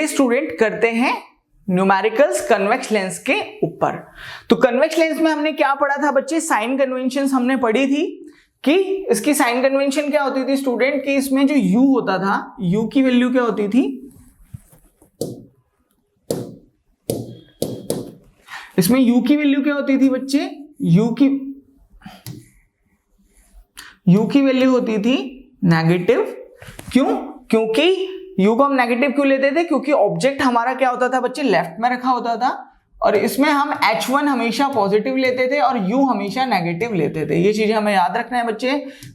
Student करते हैं numericals convex lens के ऊपर। तो कन्वेक्स लेंस में हमने क्या पढ़ा था बच्चे, साइन कन्वेंशन हमने पढ़ी थी कि इसकी साइन कन्वेंशन क्या होती थी स्टूडेंट, कि इसमें जो u होता था, u की वैल्यू क्या होती थी, इसमें u की वैल्यू क्या होती थी बच्चे, u की वैल्यू होती थी नेगेटिव। क्यों? क्योंकि u को हम नेगेटिव क्यों लेते थे, क्योंकि ऑब्जेक्ट हमारा क्या होता था बच्चे, लेफ्ट में रखा होता था और इसमें हम h1 हमेशा पॉजिटिव लेते थे और u हमेशा नेगेटिव लेते थे। ये चीजें हमें याद रखना है बच्चे।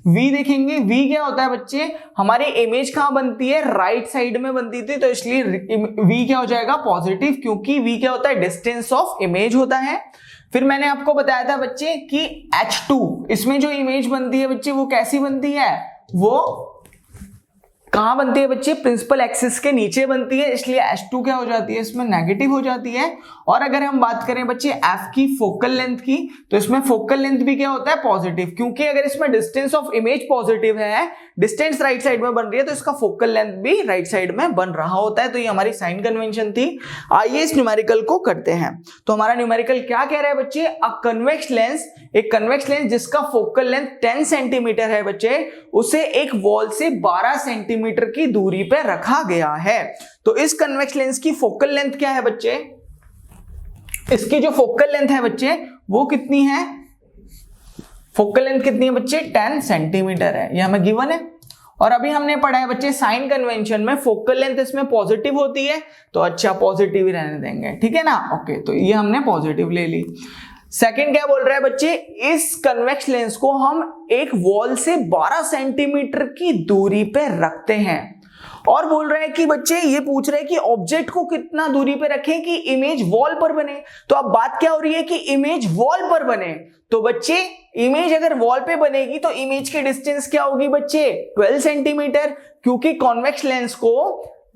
v देखेंगे, v क्या होता है बच्चे, हमारी इमेज कहां बनती है, राइट साइड में बनती थी, तो इसलिए v क्या हो जाएगा, पॉजिटिव, क्योंकि v क्या होता है, डिस्टेंस ऑफ इमेज होता है। फिर मैंने आपको बताया था बच्चे कि h2 इसमें जो इमेज बनती है बच्चे वो कैसी बनती है, वो कहां बनती है बच्चे, प्रिंसिपल एक्सिस के नीचे बनती है, इसलिए h2 क्या हो जाती है, इसमें नेगेटिव हो जाती है। और अगर हम बात करें बच्चे f की फोकल लेंथ की, तो इसमें फोकल लेंथ भी क्या होता है, पॉजिटिव, क्योंकि अगर इसमें डिस्टेंस ऑफ इमेज पॉजिटिव है, डिस्टेंस राइट साइड में बन रही है, तो इसका फोकल लेंथ भी राइट साइड में बन रहा होता है। तो ये हमारी साइन कन्वेंशन थी। आइए इस न्यूमेरिकल को करते हैं। तो हमारा न्यूमेरिकल क्या कह रहा है बच्चे, अ कन्वेक्स लेंस, एक कन्वेक्स लेंस जिसका फोकल लेंथ 10 सेंटीमीटर है बच्चे, उसे एक वॉल से 12 सेंटीमीटर की दूरी पे रखा गया है। तो इस कन्वेक्स लेंस की फोकल लेंथ क्या है बच्चे, इसकी जो फोकल लेंथ है बच्चे वो कितनी है, फोकल लेंथ कितनी है बच्चे, 10 सेंटीमीटर है, ये हमें गिवन है। और अभी हमने पढ़ा है बच्चे साइन कन्वेंशन में फोकल लेंथ इसमें पॉजिटिव होती है, तो अच्छा पॉजिटिव ही रहने देंगे, ठीक है ना, ओके। तो ये हमने पॉजिटिव ले ली। सेकंड क्या बोल रहा है बच्चे, इस कन्वेक्स लेंस को हम एक वॉल से 12 सेंटीमीटर की दूरी पे रखते हैं, और बोल रहा है कि बच्चे ये पूछ रहे हैं कि ऑब्जेक्ट को कितना दूरी पे रखें कि इमेज वॉल पर बने। तो अब बात क्या हो रही है कि इमेज वॉल पर बने, तो बच्चे इमेज अगर वॉल पे बनेगी तो इमेज की डिस्टेंस क्या होगी बच्चे, 12 सेंटीमीटर, क्योंकि कॉन्वेक्स लेंस को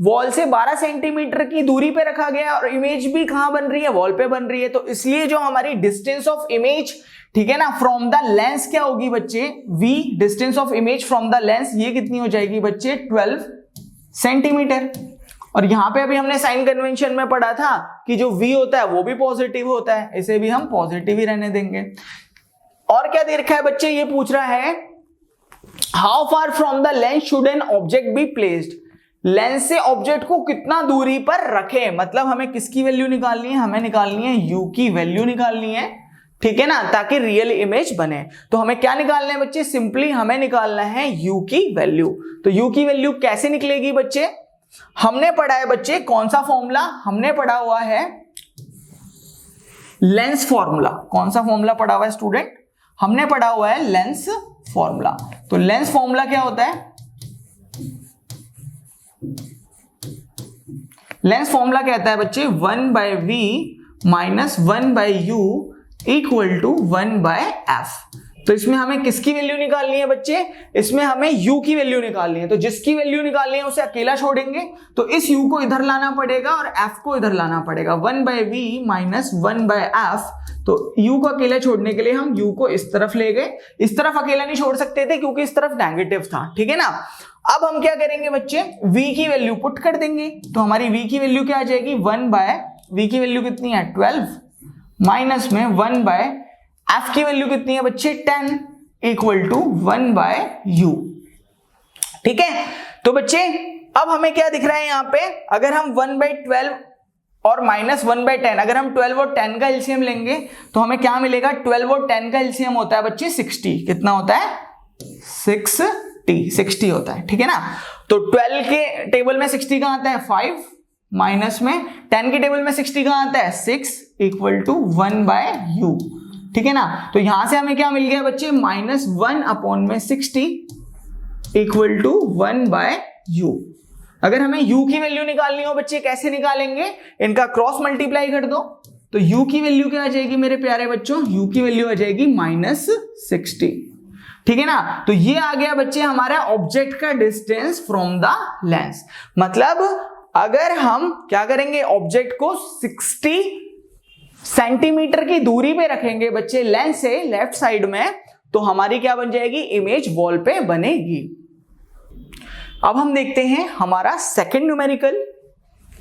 वॉल से 12 सेंटीमीटर की दूरी पे रखा गया और इमेज भी कहां बन रही है, वॉल पे बन रही है। तो इसलिए जो हमारी डिस्टेंस ऑफ इमेज, ठीक है ना, फ्रॉम द लेंस क्या होगी बच्चे, v, distance of image from the lens, ये कितनी हो जाएगी बच्चे, 12 सेंटीमीटर। और यहां पे अभी हमने साइन कन्वेंशन में पढ़ा था कि जो v होता है वो भी पॉजिटिव होता है, इसे भी हम पॉजिटिव ही रहने देंगे। और क्या दे रखा है बच्चे, ये पूछ रहा है how far from the lens should an object be placed, lens से ऑब्जेक्ट को कितना दूरी पर रखें, मतलब हमें किसकी वैल्यू निकालनी है, हमें निकालनी है u की वैल्यू निकालनी है, ठीक है ना, ताकि रियल इमेज बने। तो हमें क्या निकालना है बच्चे, सिंपली हमें निकालना है u की वैल्यू। तो u की वैल्यू कैसे निकलेगी बच्चे, हमने पढ़ा है बच्चे कौन सा फॉर्मूला, हमने पढ़ा हुआ है लेंस फॉर्मूला। कौन सा फॉर्मूला पढ़ा हुआ है स्टूडेंट, हमने पढ़ा हुआ है लेंस फॉर्मूला। तो लेंस फॉर्मूला क्या होता है, लेंस फॉर्मूला कहता है बच्चे 1/v minus 1/u equal to 1/f। तो इसमें हमें किसकी वैल्यू निकालनी है बच्चे, इसमें हमें u की वैल्यू निकालनी है। तो जिसकी वैल्यू निकालनी है उसे अकेला छोड़ेंगे, तो इस u को इधर लाना पड़ेगा और f को इधर लाना पड़ेगा, 1/v माइनस 1/f। तो u को अकेला छोड़ने के लिए हम u को इस तरफ ले गए, इस तरफ अकेला नहीं छोड़ सकते थे क्योंकि इस तरफ नेगेटिव था, ठीक है ना। अब हम क्या करेंगे बच्चे, v की वैल्यू पुट कर देंगे, तो हमारी v की वैल्यू क्या आ जाएगी, 1/v की वैल्यू कितनी है 12 माइनस में 1/f की वैल्यू कितनी है बच्चे 10 इक्वल टू 1/u, ठीक है। तो बच्चे अब हमें क्या दिख रहा है यहाँ पे, अगर हम 1/12 और माइनस 1/10, अगर हम 12 और 10 का एलसीएम लेंगे तो हमें क्या मिलेगा, 12 और 10 का एलसीएम होता है बच्चे 60, कितना होता है 60 होता है, ठीक है ना। तो 12 के टेबल में 60 कहां आता है 5, माइनस में 10 के टेबल में 60 कहां आता है 6 इक्वल टू 1/u, ठीक है ना। तो यहां से हमें क्या मिल गया बच्चे, -1/60 इक्वल टू 1/u। अगर हमें u की वैल्यू निकालनी हो बच्चे कैसे निकालेंगे, इनका क्रॉस मल्टीप्लाई कर दो, तो u की वैल्यू क्या आ जाएगी मेरे प्यारे बच्चों, u की वैल्यू आ जाएगी -60, ठीक है ना। तो ये आ गया बच्चे हमारा ऑब्जेक्ट का डिस्टेंस फ्रॉम द लेंस। मतलब अगर हम क्या करेंगे, ऑब्जेक्ट को 60 सेंटीमीटर की दूरी पे रखेंगे बच्चे लेंस से लेफ्ट साइड में, तो हमारी क्या बन जाएगी, इमेज वॉल पे बनेगी। अब हम देखते हैं हमारा सेकंड न्यूमेरिकल।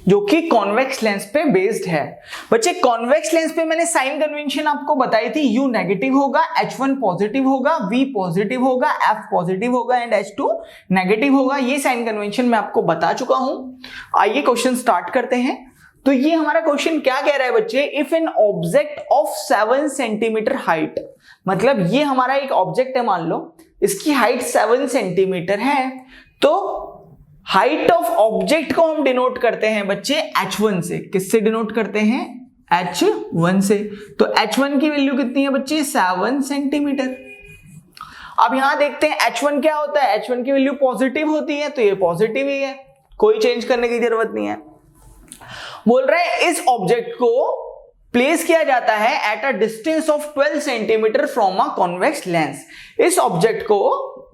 जो कि कॉन्वेक्स लेंस पे बेस्ड है। बच्चे कॉन्वेक्स लेंस पे मैंने साइन कन्वेंशन आपको बताई थी, U नेगेटिव होगा, H1 पॉजिटिव होगा, V पॉजिटिव होगा, F पॉजिटिव होगा एंड H2 नेगेटिव होगा। ये साइन कन्वेंशन मैं आपको बता चुका हूं। आइए क्वेश्चन स्टार्ट करते हैं। तो ये हमारा क्वेश्चन क्या कह रहा है बच्चे, if an object of 7 centimetre height, मतलब ये हमारा एक ऑब्जेक्ट है, मान लो इसकी हाइट 7 सेंटीमीटर है, तो हाइट ऑफ ऑब्जेक्ट को हम डिनोट करते हैं बच्चे H1 से। किससे डिनोट करते हैं? H1 से। तो H1 की वैल्यू कितनी है बच्चे? 7 सेंटीमीटर। अब यहां देखते हैं H1 क्या होता है। H1 की वैल्यू पॉजिटिव होती है, तो ये पॉजिटिव ही है, कोई चेंज करने की जरूरत नहीं है। बोल रहे हैं इस ऑब्जेक्ट को प्लेस किया जाता है at a distance of 12 centimetre from a convex lens. इस ऑब्जेक्ट को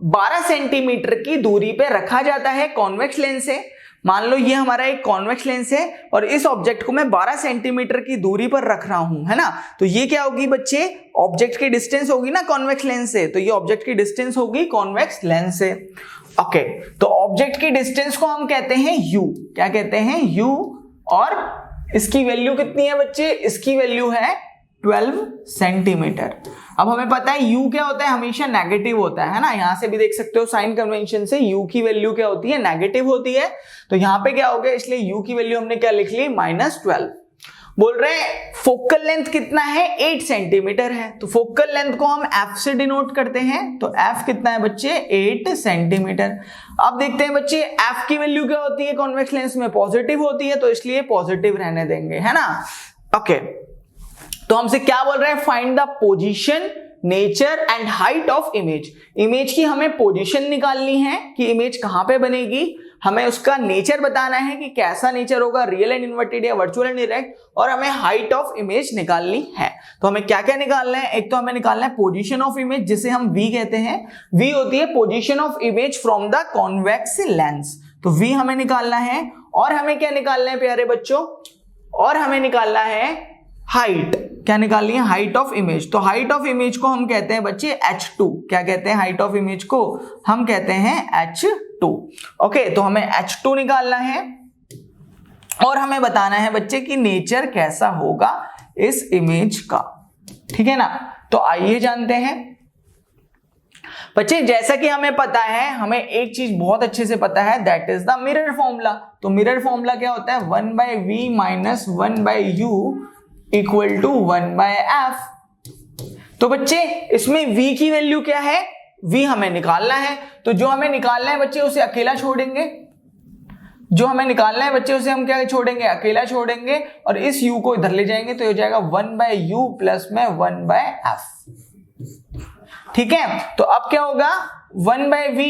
12 सेंटीमीटर की दूरी पे रखा जाता है कॉन्वेक्स लेंस से। मान लो ये हमारा एक कॉन्वेक्स लेंस है और इस ऑब्जेक्ट को मैं 12 सेंटीमीटर की दूरी पर रख रहा हूं, है ना। तो ये क्या होगी बच्चे? ऑब्जेक्ट की डिस्टेंस होगी ना कॉन्वेक्स लेंस से, तो ये ऑब्जेक्ट की डिस्टेंस होगी कॉन्वेक्स लेंस से। ओके, तो ऑब्जेक्ट की डिस्टेंस को हम कहते हैं U। क्या कहते हैं? U। और इसकी वैल्यू कितनी है बच्चे? इसकी वैल्यू है 12 सेंटीमीटर। अब हमें पता है U क्या होता है? हमेशा नेगेटिव होता है ना। यहां से भी देख सकते हो साइन कन्वेंशन से U की वैल्यू क्या होती है? नेगेटिव होती है। तो यहां पे क्या हो गया, इसलिए U की वैल्यू हमने क्या लिख ली? -12। बोल रहे हैं फोकल लेंथ कितना है? 8 सेंटीमीटर है। तो फोकल लेंथ को हम F से डिनोट करते हैं। तो F कितना है बच्चे? 8 सेंटीमीटर। अब देखते हैं बच्चे F की वैल्यू क्या होती है कॉन्वेक्स लेंस में? पॉजिटिव होती है, तो इसलिए पॉजिटिव रहने देंगे, है ना। ओके, तो हमसे क्या बोल रहे हैं? Find the position, nature and height of image. Image की हमें पोजीशन निकालनी है कि इमेज कहां पे बनेगी, हमें उसका नेचर बताना है कि कैसा नेचर होगा, रियल एंड इन्वर्टेड या वर्चुअल एंड डायरेक्ट, और हमें हाइट ऑफ इमेज निकालनी है। तो हमें क्या क्या निकालना है? एक तो हमें निकालना है पोजीशन ऑफ इमेज, जिसे हम V कहते हैं। V होती है position of image from the convex lens, तो V हमें निकालना है। और हमें क्या निकालना है प्यारे बच्चों? और हमें निकालना है हाइट। क्या निकालनी है? Height of image. तो हाइट ऑफ इमेज को हम कहते हैं बच्चे H2। क्या कहते हैं? हाइट ऑफ इमेज को हम कहते हैं H2। ओके, तो हमें H2 निकालना है और हमें बताना है बच्चे कि नेचर कैसा होगा इस इमेज का, ठीक है ना। तो आइए जानते हैं बच्चे। जैसा कि हमें पता है, हमें एक चीज बहुत अच्छे से पता है, that is the mirror formula. तो मिरर फॉर्मूला क्या होता है? 1/v minus 1/u equal to 1/f। तो बच्चे इसमें v की वैल्यू क्या है? v हमें निकालना है, तो जो हमें निकालना है बच्चे उसे अकेला छोड़ेंगे। जो हमें निकालना है बच्चे उसे हम क्या छोड़ेंगे? अकेला छोड़ेंगे, और इस u को इधर ले जाएंगे तो हो जाएगा 1/u प्लस में 1/f। ठीक है, तो अब क्या होगा? 1/v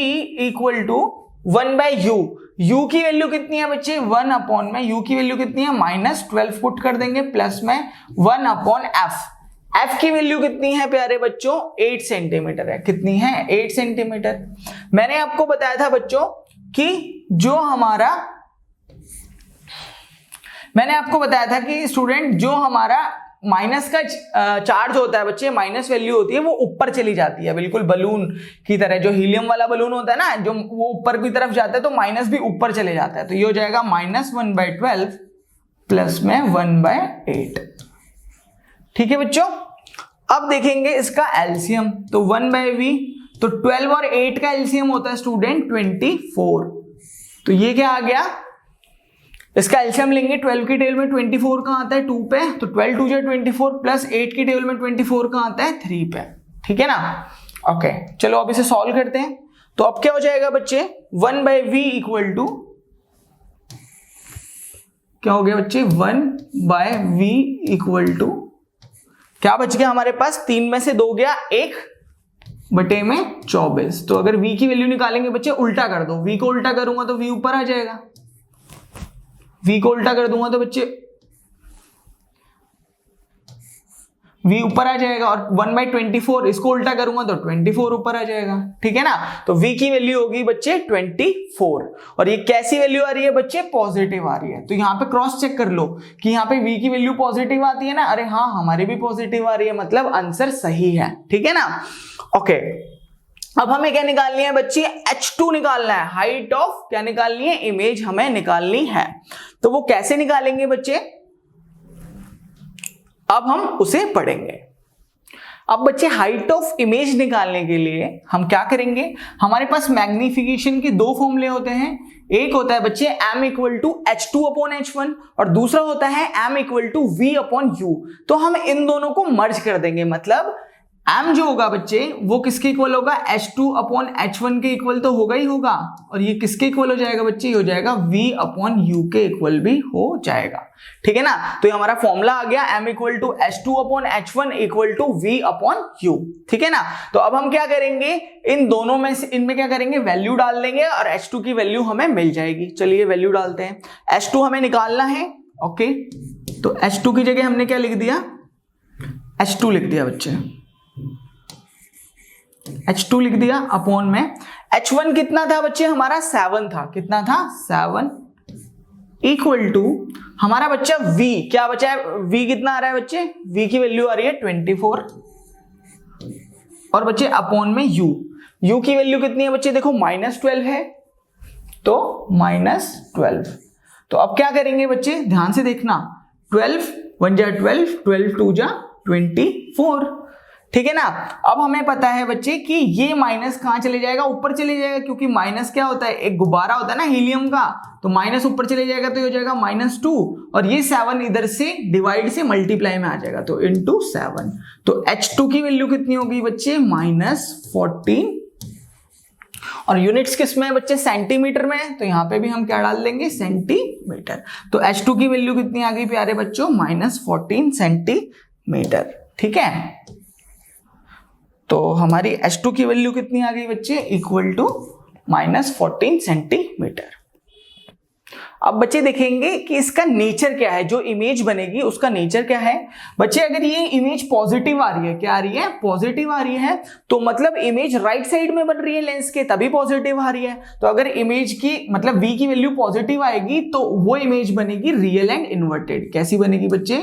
equal to 1/u। u की वैल्यू कितनी है बच्चे? 1 में u की वैल्यू कितनी है? -12 पुट कर देंगे, प्लस में 1/f। f की वैल्यू कितनी है प्यारे बच्चों? 8 सेंटीमीटर है। कितनी है? 8 सेंटीमीटर। मैंने आपको बताया था बच्चों कि जो हमारा, मैंने आपको बताया था कि स्टूडेंट जो हमारा माइनस का चार्ज होता है बच्चे, माइनस वैल्यू होती है, वो ऊपर चली जाती है, बिल्कुल बलून की तरह। जो हीलियम वाला बलून होता है ना, जो वो ऊपर की तरफ जाता है, तो माइनस भी ऊपर चले जाता है। तो ये हो जाएगा -1/12 प्लस में 1/8। ठीक है बच्चों, अब देखेंगे इसका एलसीएम। तो 1/v, तो 12 और 8 का एलसीएम होता है स्टूडेंट 24। तो ये क्या आ गया? इसका एलसीएम लेंगे। 12 की टेबल में 24 कहां आता है? 2 पे, तो 12 2 24 प्लस 8 की टेबल में 24 कहां आता है? 3 पे। ठीक है ना। ओके, चलो अब इसे सॉल्व करते हैं। तो अब क्या हो जाएगा बच्चे? 1/v इक्वल टू क्या हो गया बच्चे? 1/v इक्वल टू क्या बच गया हमारे पास? 3 में से 2 गया, 1/24। तो अगर v की वैल्यू निकालेंगे बच्चे, उल्टा कर दो। v को उल्टा करूंगा तो v ऊपर आ जाएगा, v को उल्टा कर दूंगा तो बच्चे v ऊपर आ जाएगा, और 1/24 इसको उल्टा करूंगा तो 24 ऊपर आ जाएगा। ठीक है ना। तो v की वैल्यू होगी बच्चे 24, और ये कैसी वैल्यू आ रही है बच्चे? पॉजिटिव आ रही है। तो यहाँ पे क्रॉस चेक कर लो कि यहाँ पे v की वैल्यू पॉजिटिव आती है ना। अरे हाँ, हमारी भी पॉजिटिव आ रही है, मतलब आंसर सही है। ठीक है ना। ओके, अब हमें क्या निकालनी है बच्चे? H2 निकालना है। हाइट ऑफ क्या निकालनी है? इमेज हमें निकालनी है। तो वो कैसे निकालेंगे बच्चे, अब हम उसे पढ़ेंगे। अब बच्चे हाइट ऑफ इमेज निकालने के लिए हम क्या करेंगे, हमारे पास मैग्निफिकेशन के दो फॉर्मूले होते हैं। एक होता है बच्चे m इक्वल टू h2/h1 और दूसरा होता है m इक्वल टू v/u। तो हम इन दोनों को मर्ज कर देंगे, मतलब m जो होगा बच्चे वो किसके इक्वल होगा, h2/h1 के इक्वल तो होगा ही होगा, और ये किसके इक्वल हो जाएगा बच्चे, ये हो जाएगा v/u के इक्वल भी हो जाएगा। ठीक है ना, तो ये हमारा फॉर्मूला आ गया m equal to h2/h1 equal to v/u। ठीक है ना, तो अब हम क्या करेंगे, इन दोनों में से इनमें क्या करेंगे, वैल्यू डाल देंगे और h2 की वैल्यू हमें मिल जाएगी। चलिए वैल्यू डालते हैं, h2 हमें निकालना है। ओके, तो h2 की जगह हमने क्या लिख दिया, h2 लिख दिया बच्चे, H2 लिख दिया अपॉन में H1 कितना था बच्चे हमारा 7 था, कितना था 7 इक्वल टू हमारा बच्चा V, क्या बचा है V कितना आ रहा है बच्चे, V की वैल्यू आ रही है 24 और बच्चे अपॉन में U की वैल्यू कितनी है बच्चे, देखो -12 है, तो -12। तो अब क्या करेंगे बच्चे, ध्यान से देखना, 12 1 जा 12, 12 2 जा 24। ठीक है ना, अब हमें पता है बच्चे कि ये माइनस कहां चले जाएगा, ऊपर चले जाएगा, क्योंकि माइनस क्या होता है, एक गुब्बारा होता है ना हीलियम का, तो माइनस ऊपर चले जाएगा तो ये हो जाएगा -2 और ये 7 इधर से डिवाइड से मल्टीप्लाई में आ जाएगा, तो इंटू 7। तो H2 की वैल्यू कितनी होगी बच्चे, -14 और यूनिट्स किस में है बच्चे, सेंटीमीटर में, तो यहां पे भी हम क्या डाल देंगे, सेंटीमीटर। तो H2 की वैल्यू कितनी आ गई प्यारे बच्चों, -14 सेंटीमीटर। ठीक है, तो हमारी H2 की वैल्यू कितनी आ गई बच्चे, इक्वल टू -14 सेंटीमीटर। अब बच्चे देखेंगे कि इसका नेचर क्या है, जो इमेज बनेगी उसका नेचर क्या है। बच्चे अगर ये इमेज पॉजिटिव आ रही है, क्या आ रही है, पॉजिटिव आ रही है, तो मतलब इमेज राइट साइड में बन रही है लेंस के, तभी पॉजिटिव आ रही है। तो अगर इमेज की मतलब V की वैल्यू पॉजिटिव आएगी तो वो इमेज बनेगी रियल एंड इन्वर्टेड। कैसी बनेगी बच्चे,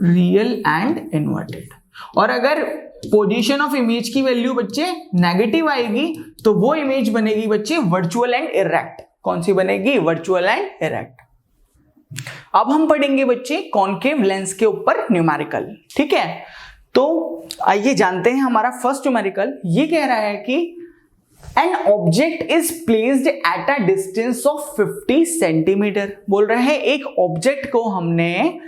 रियल एंड इन्वर्टेड। और अगर पोजीशन ऑफ इमेज की वैल्यू बच्चे नेगेटिव आएगी तो वो इमेज बनेगी बच्चे वर्चुअल एंड इरेक्ट। कौन सी बनेगी, वर्चुअल एंड इरेक्ट। अब हम पढ़ेंगे बच्चे कॉनकेव लेंस के ऊपर न्यूमेरिकल। ठीक है, तो आइए जानते हैं हमारा फर्स्ट न्यूमेरिकल। ये कह रहा है कि an object is placed at a distance of 50 centimetre. बोल रहे हैं एक ऑब्जेक्ट को हमने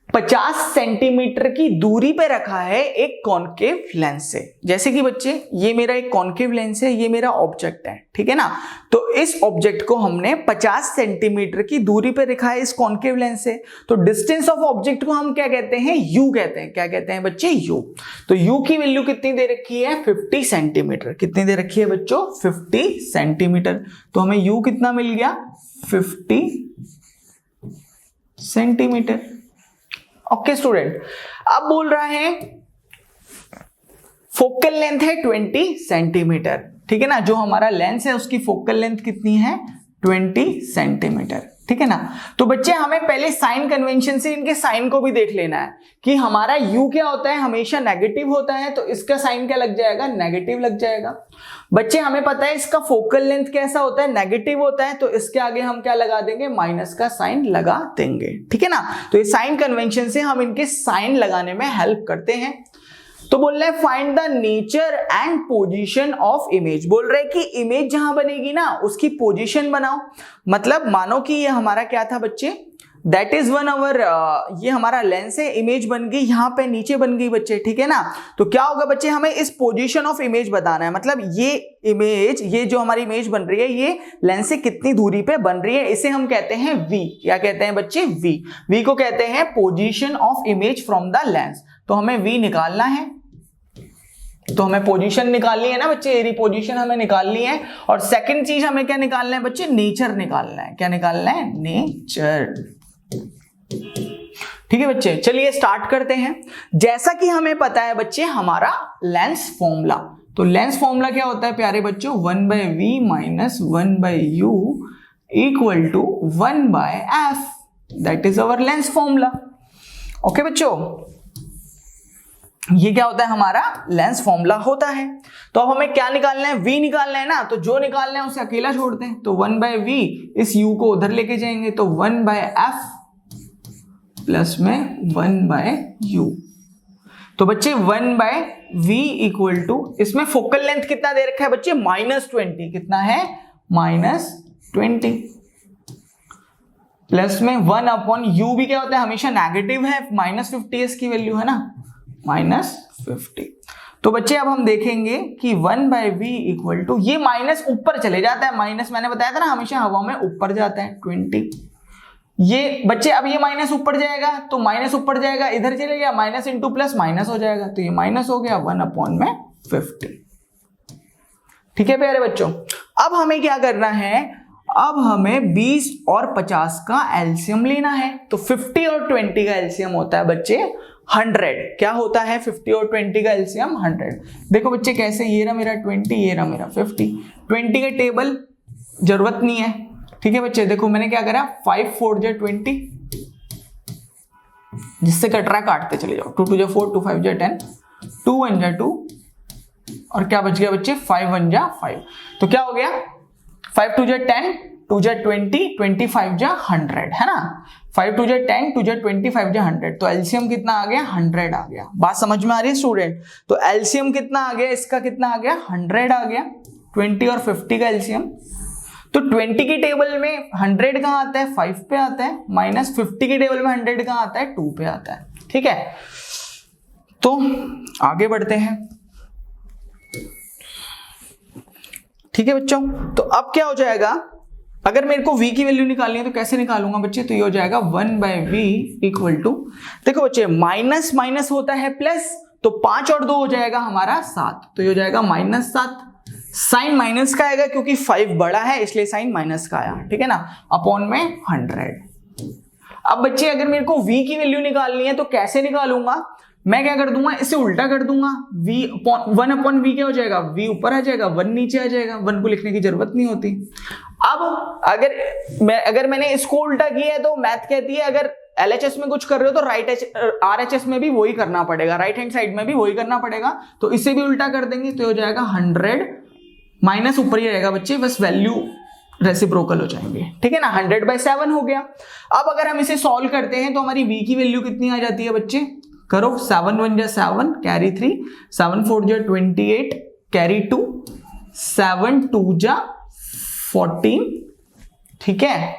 50 सेंटीमीटर की दूरी पे रखा है एक कॉनकेव लेंस से। जैसे कि बच्चे ये मेरा एक कॉनकेव लेंस है, ये मेरा ऑब्जेक्ट है, ठीक है ना। तो इस ऑब्जेक्ट को हमने 50 सेंटीमीटर की दूरी पे रखा है इस कॉनकेव लेंस से। तो डिस्टेंस ऑफ ऑब्जेक्ट को हम क्या कहते हैं, यू कहते हैं। क्या कहते हैं बच्चे, यू। तो यू की वैल्यू कितनी दे रखी है, 50 सेंटीमीटर। कितनी दे रखी है बच्चों, 50 सेंटीमीटर। तो हमें यू कितना मिल गया, 50 सेंटीमीटर। ओके स्टूडेंट, अब बोल रहा है फोकल लेंथ है 20 सेंटीमीटर। ठीक है ना, जो हमारा लेंस है उसकी फोकल लेंथ कितनी है, 20 सेंटीमीटर। ठीक है ना। तो बच्चे हमें पहले साइन कन्वेंशन से इनके साइन को भी देख लेना है कि हमारा u क्या होता है, हमेशा नेगेटिव होता है, तो इसका साइन क्या लग जाएगा, नेगेटिव लग जाएगा। बच्चे हमें पता है इसका फोकल लेंथ कैसा होता है, नेगेटिव होता है, तो इसके आगे हम क्या लगा देंगे, माइनस का साइन लगा देंगे। ठीक है ना। तो ये साइन कन्वेंशन से हम इनके साइन लगाने में हेल्प करते हैं। तो बोल रहे हैं find the nature and position of image. बोल रहे हैं कि इमेज जहां बनेगी ना उसकी पोजीशन बनाओ। मतलब मानो कि ये हमारा क्या था बच्चे, दैट इज वन आवर, ये हमारा लेंस है, इमेज बन गई यहाँ पे नीचे बन गई बच्चे। ठीक है ना। तो क्या होगा बच्चे, हमें इस पोजीशन ऑफ इमेज बताना है। मतलब ये इमेज, ये जो हमारी इमेज बन रही है ये लेंस से कितनी दूरी पे बन रही है, इसे हम कहते हैं v। क्या कहते हैं बच्चे, v। v को कहते हैं position of image from the lens. तो हमें v निकालना है, तो हमें पोजीशन निकालनी है ना बच्चे, एरी पोजीशन हमें निकालनी है। और सेकंड चीज हमें क्या निकालना है बच्चे, नेचर निकालना है। क्या निकालना है, नेचर। ठीक है बच्चे, चलिए स्टार्ट करते हैं। जैसा कि हमें पता है बच्चे हमारा लेंस फॉर्मूला, तो लेंस फॉर्मूला क्या होता है प्यारे बच्चों, 1/v minus 1/u equal to 1/f। That is our lens formula. Okay बच्चों, ये क्या होता है हमारा लेंस फॉर्मूला होता है। तो अब हमें क्या निकालना है, v निकालना है ना, तो जो निकालना है उसे अकेला छोड़ते हैं, तो 1/v, इस u को उधर लेके जाएंगे तो 1/f प्लस में 1/u। तो बच्चे 1/v इक्वल टू, इसमें फोकल लेंथ कितना दे रखा है बच्चे -20, कितना है -20 प्लस में 1/u भी क्या होता है हमेशा नेगेटिव है, -50 इसकी वैल्यू है ना, -50। तो बच्चे अब हम देखेंगे कि 1/v इक्वल टू, ये माइनस ऊपर चले जाता है, माइनस मैंने बताया था ना हमेशा हवा में ऊपर जाता है 20। ये बच्चे अब ये माइनस ऊपर जाएगा तो माइनस ऊपर जाएगा, इधर चले गया माइनस इंटू प्लस माइनस हो जाएगा, तो ये माइनस हो गया 1/50। ठीक है प्यारे बच्चों, अब हमें क्या करना है, अब हमें 20 और 50 का एलसीएम लेना है। तो 50 और 20 का एलसीएम होता है बच्चे 100। क्या होता है 50 और 20 का एलसीएम 100। देखो बच्चे कैसे, ये रहा मेरा 20, ये रहा मेरा 50। 20 का टेबल जरूरत नहीं है, ठीक है बच्चे। देखो मैंने क्या करा, 5 4 जा 20, जिससे कट रहा है काटते चले जाओ, 2 2 जा 4, 2 5 जा 10, 2 1 जा 2, और क्या बच गया बच्चे 5 1 जा 5। तो क्या हो गया 5 2 जा 10, 2 जा 20, 25 जा 100, है ना। 5 2 जा 10, 2 जा 25 जा 100, तो एलसीएम कितना आ गया 100 आ गया। बात समझ में आ रही है स्टूडेंट। तो एलसीएम कितना आ गया, इसका कितना आ गया 100 आ गया, 20 और 50 का एलसीएम। तो 20 की टेबल में 100 कहां आता है, 5 पे आता है, माइनस 50 की टेबल में 100 कहां आता है, 2 पे आता है। ठीक है, तो आगे बढ़ते हैं। ठीक है बच्चों, तो अब क्या हो जाएगा, अगर मेरे को v की वैल्यू निकालनी है तो कैसे निकालूंगा बच्चे, तो ये हो जाएगा 1/v इक्वल टू, देखो बच्चे माइनस माइनस होता है प्लस, तो 5 और 2 हो जाएगा हमारा 7, तो ये हो जाएगा -7। साइन माइनस का आएगा क्योंकि 5 बड़ा है इसलिए साइन माइनस का आया, ठीक है ना, अपॉन में 100। अब बच्चे अगर मेरे को v की वैल्यू निकालनी है तो कैसे निकालूंगा, मैं क्या कर दूंगा, इसे उल्टा कर दूंगा, 1/v क्या हो जाएगा, v ऊपर आ जाएगा 1 नीचे आ जाएगा, 1 को लिखने की जरूरत नहीं होती। अब अगर मैंने इसको उल्टा किया है तो मैथ कहती है अगर LHS में कुछ कर रहे हो तो RHS में भी वही करना पड़ेगा, राइट हैंड साइड में भी वही करना पड़ेगा, तो इसे भी उल्टा कर देंगे तो हो जाएगा 100, माइनस ऊपर ही रहेगा बच्चे, बस वैल्यू रेसिप्रोकल हो जाएंगे, ठीक है ना। 100/7 हो गया। अब अगर हम इसे सॉल्व करते हैं तो हमारी v की वैल्यू कितनी आ जाती है बच्चे, करो 7 1 जा 7 कैरी 3, 7 4 जा 28 कैरी 2, 7 2 जा 14, ठीक है,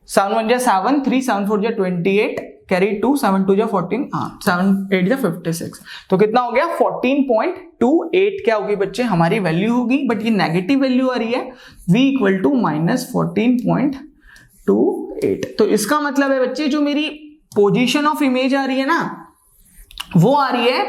7 1 जा 7 3, 7 4 जा 28 कैरी 2, 7 2 जा 14, 7 8 जा 56, तो कितना हो गया 14.28 क्या होगी बच्चे हमारी वैल्यू होगी, बट ये नेगेटिव वैल्यू आ रही है, v इक्वल टू -14.28। तो इसका मतलब है बच्चे जो मेरी पोजीशन ऑफ इमेज आ रही है ना वो आ रही है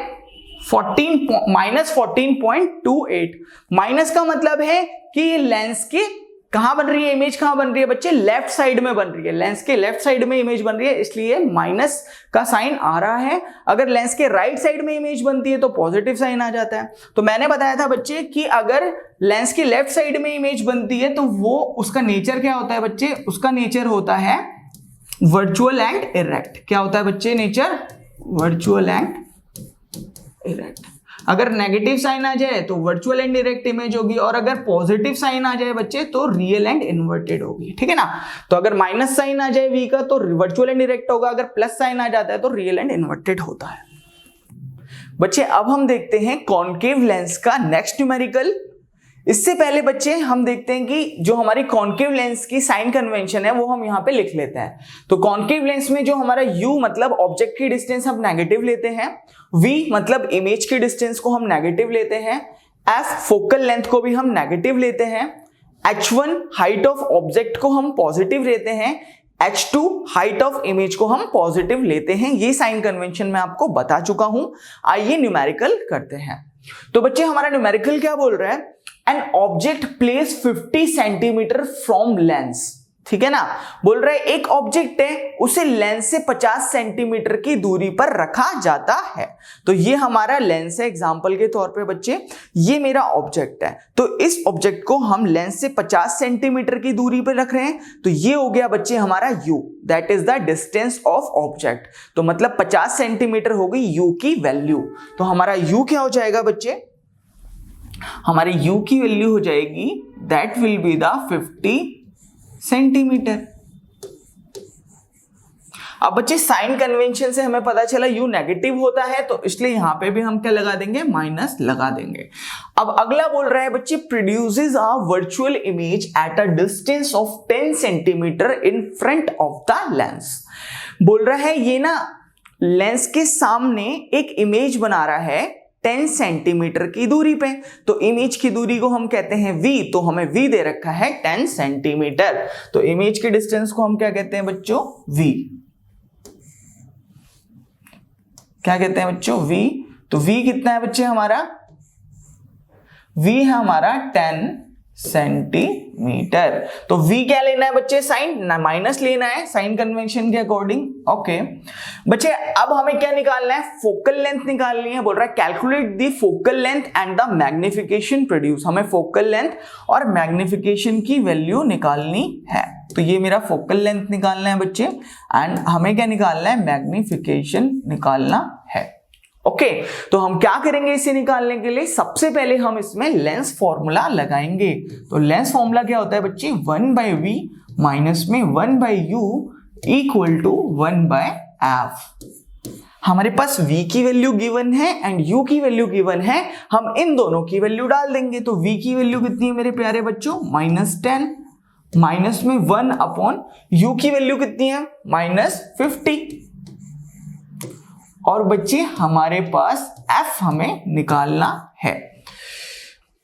-14.28। माइनस का मतलब है कि ये लेंस के कहां बन रही है, इमेज कहां बन रही है बच्चे, लेफ्ट साइड में बन रही है, लेंस के लेफ्ट साइड में इमेज बन रही है, इसलिए माइनस का साइन आ रहा है। अगर लेंस के राइट साइड में इमेज बनती है तो पॉजिटिव साइन आ जाता है। तो मैंने बताया था बच्चे कि अगर लेंस के लेफ्ट साइड में इमेज बनती है तो वो उसका नेचर क्या होता है बच्चे, उसका नेचर होता है वर्चुअल एंड इरेक्ट। क्या होता है बच्चे नेचर, वर्चुअल एंड इरेक्ट। अगर नेगेटिव साइन आ जाए तो वर्चुअल एंड इरेक्ट इमेज होगी, और अगर पॉजिटिव साइन आ जाए बच्चे तो रियल एंड इन्वर्टेड होगी, ठीक है ना। तो अगर माइनस साइन आ जाए v का तो वर्चुअल एंड इरेक्ट होगा, अगर प्लस साइन आ जाता है तो रियल एंड इन्वर्टेड होता है। बच्चे अब हम देखते हैं कॉन्केव लेंस का नेक्स्ट न्यूमेरिकल। इससे पहले बच्चे हम देखते हैं कि जो हमारी कॉन्केव लेंस की साइन कन्वेंशन है वो हम यहाँ पे लिख लेते हैं। तो कॉन्केव लेंस में जो हमारा u मतलब ऑब्जेक्ट की डिस्टेंस हम नेगेटिव लेते हैं, v मतलब इमेज की डिस्टेंस को हम नेगेटिव लेते हैं, f फोकल लेंथ को भी हम नेगेटिव लेते हैं, h1 हाइट ऑफ ऑब्जेक्ट को हम पॉजिटिव लेते हैं, h2 हाइट ऑफ इमेज को हम पॉजिटिव लेते हैं। ये साइन कन्वेंशन मैं आपको बता चुका हूं। आइए न्यूमेरिकल करते हैं। तो बच्चे हमारा न्यूमेरिकल क्या बोल रहा है, an object place 50 centimetre from lens. ठीक है ना। बोल रहे एक ऑब्जेक्ट है, उसे लेंस से 50 सेंटीमीटर की दूरी पर रखा जाता है। तो ये हमारा लेंस है एग्जांपल के तौर पे बच्चे, ये मेरा ऑब्जेक्ट है। तो इस ऑब्जेक्ट को हम लेंस से 50 सेंटीमीटर की दूरी पर रख रहे हैं, तो ये हो गया बच्चे हमारा u, that is the distance of object. तो मतलब 50 सेंटीमीटर हो गई u की वैल्यू। तो हमारा u क्या हो जाएगा बच्चे, हमारे u की वैल्यू हो जाएगी that will be the 50 centimetre. अब बच्चे साइन कन्वेंशन से हमें पता चला u नेगेटिव होता है, तो इसलिए यहां पे भी हम क्या लगा देंगे, माइनस लगा देंगे। अब अगला बोल रहा है बच्चे produces a virtual image at a distance of 10 centimetre in front of the lens. बोल रहा है ये ना लेंस के सामने एक इमेज बना रहा है 10 सेंटीमीटर की दूरी पे। तो इमेज की दूरी को हम कहते हैं v, तो हमें v दे रखा है 10 सेंटीमीटर। तो इमेज के डिस्टेंस को हम क्या कहते हैं बच्चों, v। क्या कहते हैं बच्चों, v। तो v कितना है बच्चे हमारा, v है हमारा 10 सेंटीमीटर। तो v क्या लेना है बच्चे, साइन माइनस लेना है साइन कन्वेंशन के अकॉर्डिंग। ओके बच्चे अब हमें क्या निकालना है, फोकल लेंथ निकालनी है। बोल रहा है calculate the focal length and the magnification produce. हमें फोकल लेंथ और मैग्निफिकेशन की वैल्यू निकालनी है। तो ये मेरा फोकल लेंथ निकालना है बच्चे, एंड हमें क्या निकालना है, मैग्निफिकेशन निकालना है। ओके तो हम क्या करेंगे इसे निकालने के लिए, सबसे पहले हम इसमें लेंस फॉर्मूला लगाएंगे। तो लेंस फॉर्मूला क्या होता है बच्चे, 1/v माइनस में 1/u इक्वल टू 1/f। हमारे पास v की वैल्यू गिवन है एंड u की वैल्यू गिवन है, हम इन दोनों की वैल्यू डाल देंगे। तो v की वैल्यू कितनी है मेरे प्यारे बच्चों, -10 माइनस में 1 अपॉन u की वैल्यू कितनी है, -50। और बच्चे हमारे पास f हमें निकालना है।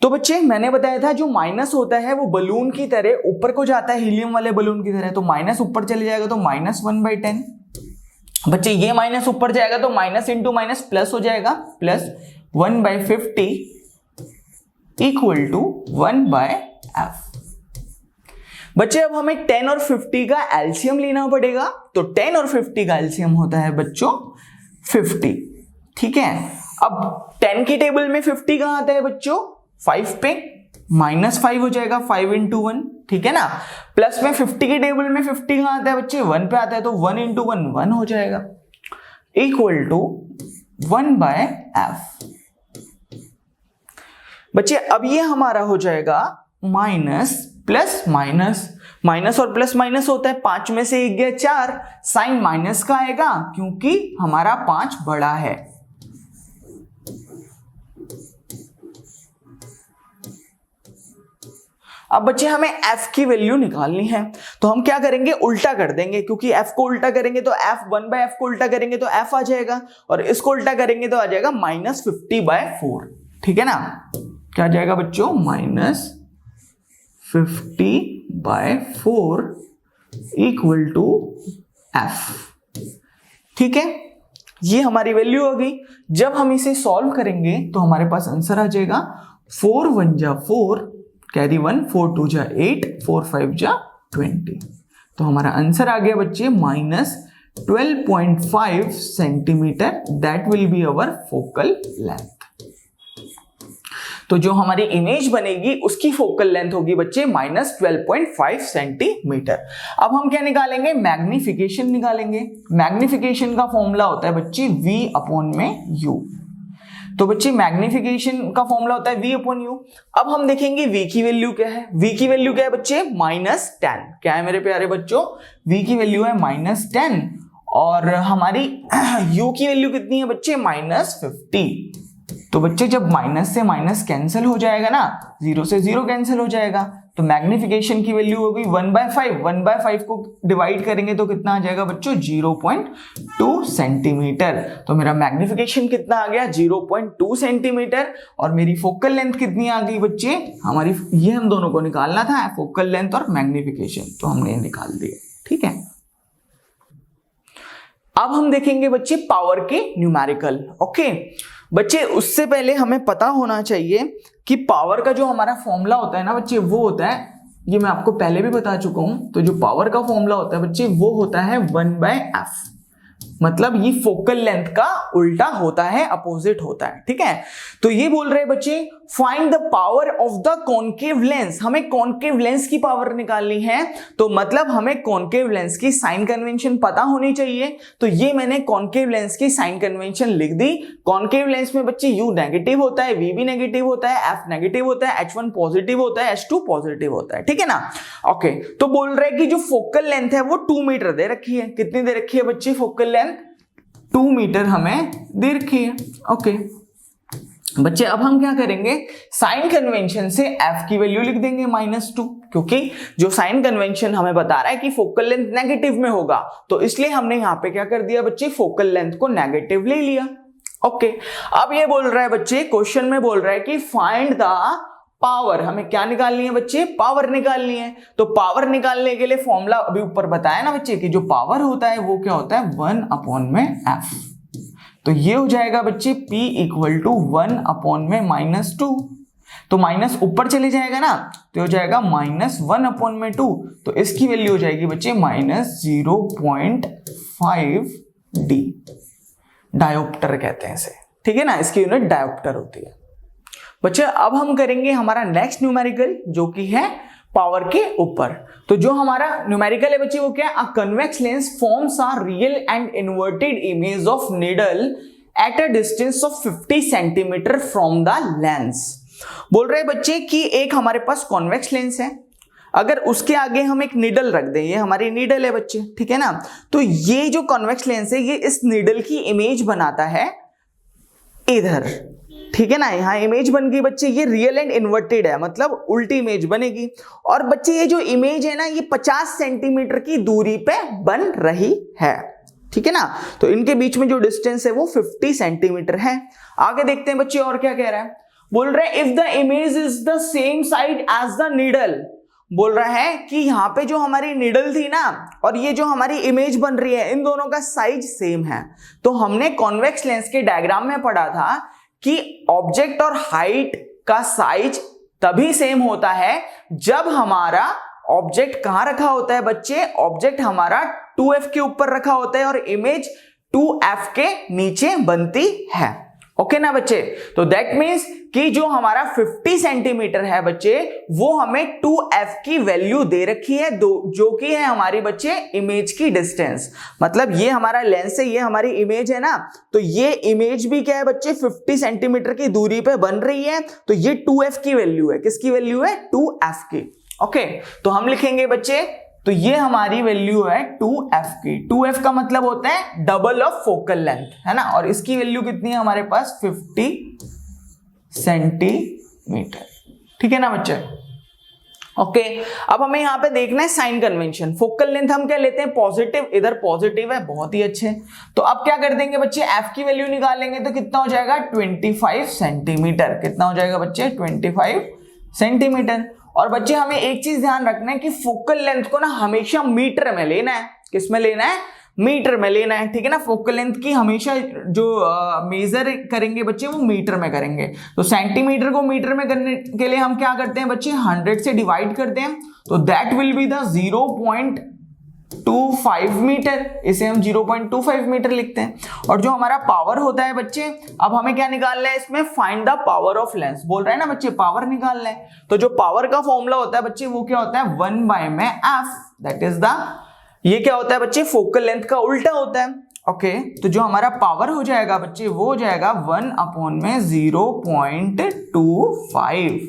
तो बच्चे मैंने बताया था जो माइनस होता है वो बलून की तरह ऊपर को जाता है, हीलियम वाले बलून की तरह। तो माइनस ऊपर चले जाएगा तो -1/10। बच्चे ये माइनस ऊपर जाएगा तो माइनस इंटू माइनस प्लस हो जाएगा, प्लस 1/50 इक्वल टू 1/f। बच्चे अब हमें 10 और 50 का एलसीएम लेना पड़ेगा। तो 10 और 50 का एलसीएम होता है बच्चों 50, ठीक है। अब 10 की टेबल में 50 कहां आता है बच्चों, 5 पे, -5 हो जाएगा 5 इंटू 1, ठीक है ना। प्लस में 50 की टेबल में 50 कहां आता है बच्चे, 1 पे आता है, तो 1 इंटू 1 1 हो जाएगा इक्वल टू 1/f। बच्चे अब ये हमारा हो जाएगा माइनस प्लस माइनस, माइनस और प्लस माइनस होता है, 5 में से 1 गया 4, साइन माइनस का आएगा क्योंकि हमारा 5 बड़ा है। अब बच्चे हमें f की वैल्यू निकालनी है, तो हम क्या करेंगे, उल्टा कर देंगे, क्योंकि f को उल्टा करेंगे तो f 1/f को उल्टा करेंगे तो f आ जाएगा, और इसको उल्टा करेंगे तो आ जाएगा -50/4, ठीक है ना। क्या आ जाएगा बच्चों, -50/4 इक्वल टू f, ठीक है। ये हमारी वैल्यू हो गई। जब हम इसे सॉल्व करेंगे तो हमारे पास आंसर आ जाएगा 4 1 जा 4, कैरी 1, 4 2 जा 8, 4 5 जा 20। तो हमारा आंसर आ गया बच्चे -12.5 centimetre, that will be our focal length. तो जो हमारी इमेज बनेगी उसकी फोकल लेंथ होगी बच्चे -12.5 सेंटीमीटर। अब हम क्या निकालेंगे, मैग्निफिकेशन निकालेंगे। मैग्निफिकेशन का फॉर्मूला होता है बच्चे v/u। तो बच्चे मैग्निफिकेशन का फॉर्मूला होता है v/u। अब हम देखेंगे v की वैल्यू क्या है। v की वैल्यू क्या है बच्चे, -10। क्या है मेरे प्यारे बच्चों, v की वैल्यू है -10, और हमारी u की वैल्यू कितनी है बच्चे, -50। तो बच्चे जब माइनस से माइनस कैंसिल हो जाएगा ना, 0 से 0 कैंसिल हो जाएगा, तो मैग्निफिकेशन की वैल्यू होगी 1/5। 1/5 को डिवाइड करेंगे तो कितना आ जाएगा बच्चों, 0.2 सेंटीमीटर। तो मेरा मैग्निफिकेशन कितना आ गया, 0.2 सेंटीमीटर। और मेरी फोकल लेंथ कितनी आ गई बच्चे, हमारी, ये हम दोनों को निकालना था, फोकल लेंथ और मैग्निफिकेशन, तो हमने निकाल दिया, ठीक है। अब हम देखेंगे बच्चे पावर के न्यूमेरिकल। ओके बच्चे, उससे पहले हमें पता होना चाहिए कि पावर का जो हमारा फॉर्मूला होता है ना बच्चे, वो होता है ये मैं आपको पहले भी बता चुका हूं। तो जो पावर का फॉर्मूला होता है बच्चे वो होता है 1/f, मतलब ये फोकल लेंथ का उल्टा होता है, अपोजिट होता है, ठीक है। तो ये बोल रहे हैं बच्चे find the power of the concave lens, हमें कॉन्केव लेंस की पावर निकालनी है। तो मतलब हमें कॉन्केव लेंस की साइन कन्वेंशन पता होनी चाहिए। तो ये मैंने कॉन्केव लेंस की साइन कन्वेंशन लिख दी। कॉन्केव लेंस में बच्चे U नेगेटिव होता है, V भी नेगेटिव होता है, F नेगेटिव होता है, H1 पॉजिटिव होता है, H2 पॉजिटिव होता है, ठीक है ना। ओके, तो बोल रहे हैं कि जो फोकल लेंथ है वो 2 मीटर दे रखी है। कितनी दे रखी है बच्चे फोकल लेंथ? 2 मीटर हमें दे रखी है। ओके बच्चे, अब हम क्या करेंगे, साइन कन्वेंशन से f की वैल्यू लिख देंगे -2, क्योंकि जो साइन कन्वेंशन हमें बता रहा है कि फोकल लेंथ नेगेटिव में होगा, तो इसलिए हमने यहां पे क्या कर दिया बच्चे, फोकल लेंथ को नेगेटिव ले लिया। ओके, अब ये बोल रहा है बच्चे, क्वेश्चन में बोल रहा है कि फाइंड द पावर, हमें क्या निकालनी है बच्चे, पावर निकालनी है। तो पावर निकालने के लिए फॉर्मूला अभी ऊपर बताया ना बच्चे कि जो पावर होता है वो क्या होता है, 1/f। तो ये हो जाएगा बच्चे P = 1/-2। तो माइनस ऊपर चले जाएगा ना, तो हो जाएगा -1/2। तो इसकी वैल्यू हो जाएगी बच्चे -0.5D। डायोप्टर कहते हैं इसे, ठीक है ना, इसकी यूनिट डायोप्टर होती है। बच्चे अब हम करेंगे हमारा नेक्स्ट न्यूमेरिकल, जो कि है पावर के ऊपर। तो जो हमारा न्यूमेरिकल है बच्चे वो क्या है, अ convex lens forms a real and inverted image of needle at a distance of 50 centimetre from the lens. बोल रहे बच्चे कि एक हमारे पास कॉन्वेक्स लेंस है, अगर उसके आगे हम एक नीडल रख दें, ये हमारी नीडल है बच्चे, ठीक है ना। तो ये जो कॉन्वेक्स लेंस है ये इस नीडल की इमेज बनाता है इधर, ठीक है ना। यहां इमेज बन गई बच्चे, ये रियल एंड इन्वर्टेड है, मतलब उल्टी इमेज बनेगी। और बच्चे ये जो इमेज है ना ये 50 सेंटीमीटर की दूरी पे बन रही है, ठीक है ना। तो इनके बीच में जो डिस्टेंस है वो 50 सेंटीमीटर है। आगे देखते हैं बच्चे और क्या कह रहा है, बोल रहे हैं if the image is the same side as the needle. बोल रहा है कि यहाँ पे जो हमारी नीडल थी ना और ये जो हमारी इमेज बन रही है, इन दोनों का साइज सेम है। तो हमने कॉन्वेक्स लेंस के डायग्राम में पढ़ा था कि ऑब्जेक्ट और हाइट का साइज तभी सेम होता है जब हमारा ऑब्जेक्ट कहां रखा होता है बच्चे, ऑब्जेक्ट हमारा 2f के ऊपर रखा होता है और इमेज 2f के नीचे बनती है। ओके ना बच्चे, तो दैट मीन्स कि जो हमारा 50 सेंटीमीटर है बच्चे वो हमें 2f की वैल्यू दे रखी है, जो कि है हमारी बच्चे इमेज की डिस्टेंस। मतलब ये हमारा लेंस है, ये हमारी इमेज है ना, तो ये इमेज भी क्या है बच्चे 50 सेंटीमीटर की दूरी पे बन रही है। तो ये 2f की वैल्यू है, किसकी वैल्यू है, 2f की। ओके, तो हम लिखेंगे बच्चे, तो ये हमारी वैल्यू है 2f की। 2f का मतलब होता है डबल ऑफ फोकल लेंथ, है ना। और इसकी वैल्यू कितनी है हमारे पास, 50 सेंटीमीटर, ठीक है ना बच्चे। ओके, अब हमें यहां पे देखना है साइन कन्वेंशन। फोकल लेंथ हम क्या लेते हैं, पॉजिटिव, इधर पॉजिटिव है, बहुत ही अच्छे। तो अब क्या कर देंगे बच्चे, f की वैल्यू निकालेंगे तो कितना हो जाएगा, 25 सेंटीमीटर। कितना हो जाएगा बच्चे, 25 सेंटीमीटर। और बच्चे हमें एक चीज ध्यान रखना है कि फोकल लेंथ को ना हमेशा मीटर में लेना है। किस में लेना है, मीटर में लेना है, ठीक है ना। फोकल लेंथ की हमेशा जो मेजर करेंगे बच्चे वो मीटर में करेंगे। तो सेंटीमीटर को मीटर में करने के लिए हम क्या करते हैं बच्चे, 100 से डिवाइड करते हैं, तो that will be the 0.25 metre. इसे हम 0.25 मीटर लिखते हैं। और जो हमारा पावर होता है बच्चे, अब हमें क्या निकालना है इसमें, find the power of lens. बोल रहे हैं ना बच्चे पावर निकालना है, तो जो पावर का फॉर्मूला होता है बच्चे वो क्या होता है, 1/f, दैट इज द, ये क्या होता है बच्चे, फोकल लेंथ का उल्टा होता है। ओके, तो जो हमारा पावर हो जाएगा बच्चे वो हो जाएगा 1/0.25,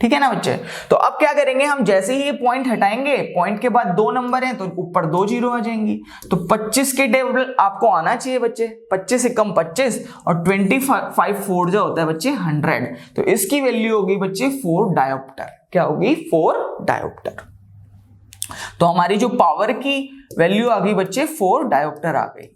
ठीक है ना बच्चे। तो अब क्या करेंगे हम, जैसे ही ये पॉइंट हटाएंगे, पॉइंट के बाद 2 नंबर हैं तो ऊपर 2 जीरो आ जाएंगी। तो 25 के टेबल आपको आना चाहिए बच्चे, 25 से कम 25 और 25 4 जो होता है बच्चे 100। तो इसकी वैल्यू होगी बच्चे 4 डायोप्टर। क्या होगी, 4 डायोप्टर। तो हमारी जो पावर की वैल्यू आ गई बच्चे 4 डायोप्टर आ गई।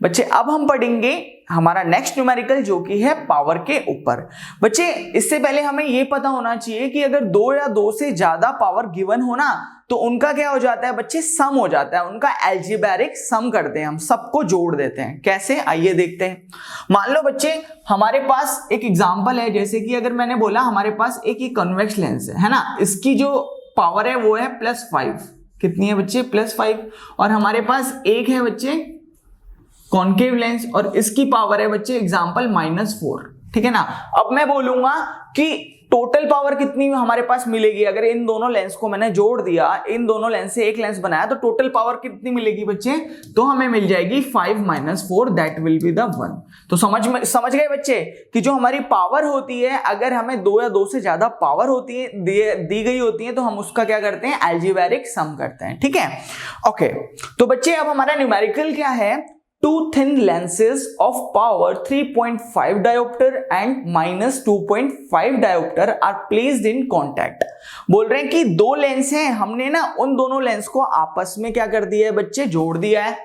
बच्चे अब हम पढ़ेंगे हमारा नेक्स्ट न्यूमेरिकल जो कि है पावर के ऊपर। बच्चे इससे पहले हमें यह पता होना चाहिए कि अगर 2 या 2 से ज्यादा पावर गिवन हो ना तो उनका क्या हो जाता है बच्चे, सम हो जाता है, उनका एल्जेब्रिक सम करते हैं हम, सबको जोड़ देते हैं। कैसे, आइए देखते हैं। मान लो बच्चे हमारे पास एक एग्जांपल है, जैसे कि अगर मैंने बोला हमारे पास एक ये कन्वेक्स लेंस है ना, इसकी जो पावर है वो है +5, कितनी है बच्चे, +5, और हमारे पास एक है बच्चे कॉन्केव लेंस और इसकी पावर है बच्चे एग्जांपल -4, ठीक है ना। अब मैं बोलूंगा कि टोटल पावर कितनी हमारे पास मिलेगी, अगर इन दोनों लेंस को मैंने जोड़ दिया, इन दोनों लेंस से एक लेंस बनाया, तो टोटल पावर कितनी मिलेगी बच्चे, तो हमें मिल जाएगी 5 - 4, दैट विल बी द 1। तो समझ गए बच्चे कि जो हमारी पावर होती है, अगर हमें 2 या 2 से ज्यादा पावर होती है दी गई होती है, तो हम उसका क्या करते हैं, एल्जेब्रिक सम करते हैं, ठीक है। ओके, तो बच्चे अब हमारा न्यूमेरिकल क्या है, two thin lenses of power 3.5 diopter and -2.5 diopter are placed in contact। बोल रहे हैं कि दो लेंस हैं, हमने ना उन दोनों लेंस को आपस में क्या कर दिया है बच्चे, जोड़ दिया है।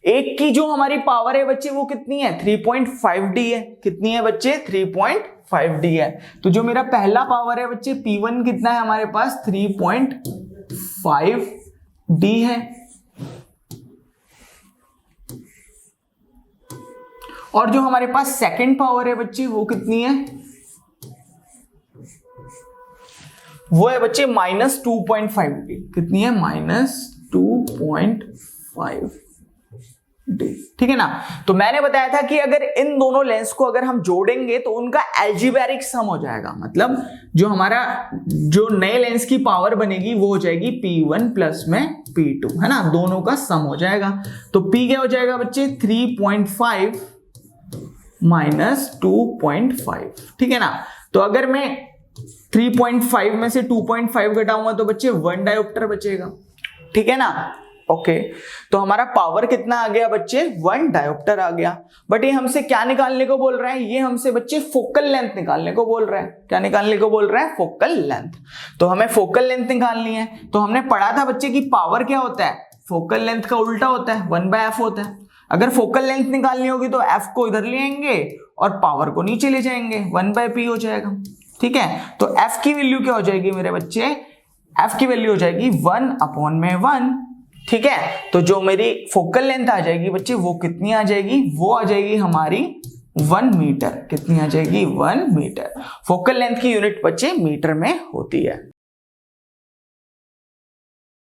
एक की जो हमारी पावर है बच्चे वो कितनी है, 3.5D है, कितनी है बच्चे, 3.5D है। तो जो मेरा पहला पावर है बच्चे P1 कितना है हमारे पास, 3.5D है, और जो हमारे पास सेकंड पावर है बच्चे वो कितनी है, वो है बच्चे -2.5D, कितनी है, -2.5D, ठीक है ना। तो मैंने बताया था कि अगर इन दोनों लेंस को अगर हम जोड़ेंगे तो उनका एल्जेब्रिक सम हो जाएगा, मतलब जो हमारा जो नए लेंस की पावर बनेगी वो हो जाएगी P1 प्लस में P2, है ना, दोनों का सम हो जाएगा। तो P क्या हो जाएगा बच्चे, 3.5 -2.5, ठीक है ना। तो अगर मैं 3.5 में से 2.5 घटाऊंगा तो बच्चे 1 डायोप्टर बचेगा, ठीक है ना। ओके, तो हमारा पावर कितना आ गया बच्चे, 1 डायोप्टर आ गया। बट ये हमसे क्या निकालने को बोल रहा है, ये हमसे बच्चे फोकल लेंथ निकालने को बोल रहा है। क्या निकालने को बोल रहा है, फोकल लेंथ। तो हमें फोकल लेंथ निकालनी है। तो हमने पढ़ा था बच्चे कि पावर क्या होता है, फोकल लेंथ का उल्टा होता है, 1/f होता है। अगर फोकल लेंथ निकालनी होगी तो f को इधर ले आएंगे और पावर को नीचे ले जाएंगे, 1/p हो जाएगा, ठीक है। तो f की वैल्यू क्या हो जाएगी मेरे बच्चे, f की वैल्यू हो जाएगी 1/1, ठीक है। तो जो मेरी फोकल लेंथ आ जाएगी बच्चे वो कितनी आ जाएगी, वो आ जाएगी हमारी 1 मीटर, कितनी आ जाएगी, 1 मीटर। फोकल लेंथ की यूनिट बच्चे मीटर में होती है।